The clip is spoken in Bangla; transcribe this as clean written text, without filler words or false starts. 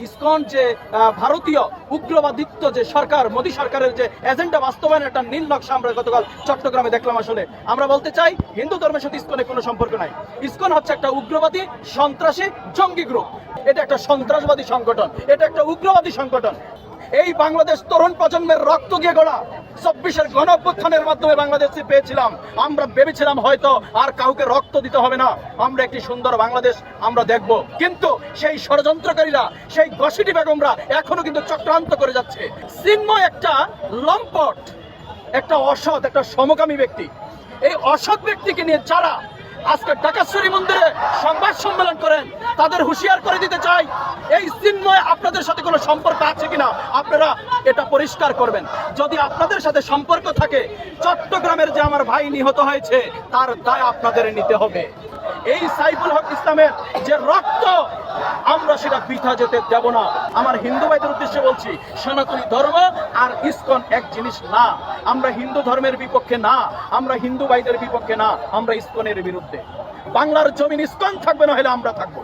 ইসকন যে ভারতীয় উগ্রবাদিত্ব যে সরকার মোদী সরকারের যে এজেন্ডা বাস্তবায়নের একটা নীল নকশা আমরা গতকাল চট্টগ্রামে দেখলাম। আসলে আমরা বলতে চাই হিন্দু ধর্মের সাথে ইসকনের কোনো সম্পর্ক নাই। ইসকন হচ্ছে একটা উগ্রবাদী সন্ত্রাসী জঙ্গি গ্রুপ, এটা একটা সন্ত্রাসবাদী সংগঠন, এটা একটা উগ্রবাদী সংগঠন। এই বাংলাদেশ তরুণ প্রজন্মের রক্ত গিয়ে গড়া 24-এর গণঅভ্যুত্থানের মাধ্যমে বাংলাদেশে পেয়েছিলাম। আমরা ভেবেছিলাম হয়তো আর কাউকে রক্ত দিতে হবে না, আমরা একটি সুন্দর বাংলাদেশ আমরা দেখব। কিন্তু সেই ষড়যন্ত্রকারীরা, সেই গসিটি বেগমরা এখনো কিন্তু চক্রান্ত করে যাচ্ছে। চিন্ময় একটা লম্পট, একটা অসৎ, একটা সমকামী ব্যক্তি। এই অসৎ ব্যক্তিকে নিয়ে যারা আজকে ঢাকেশ্বরী মন্দিরে সংবাদ সম্মেলন করেন, তাদের হুঁশিয়ার করে দিতে চাই, এই চিন্ময় আপনাদের সাথে কোনো সম্পর্ক আছে কিনা আপনারা এটা পরিষ্কার করবেন। যদি আপনাদের সাথে সম্পর্ক থাকে, চট্টগ্রামের যে আমার ভাই নিহত হয়েছে তার দায় আপনাদের নিতে হবে। এই সাইফুল হক ইসলামের যে রক্ত, আমরা সেটা বৃথা যেতে দেব না। আমার হিন্দু ভাইদের উদ্দেশ্যে বলছি, সনাতনী ধর্ম আর ইসকন এক জিনিস না। আমরা হিন্দু ধর্মের বিপক্ষে না, আমরা হিন্দু ভাইদের বিপক্ষে না, আমরা ইসকনের বিরুদ্ধে। বাংলার জমিন ইসকন থাকবে না হলে আমরা থাকবো।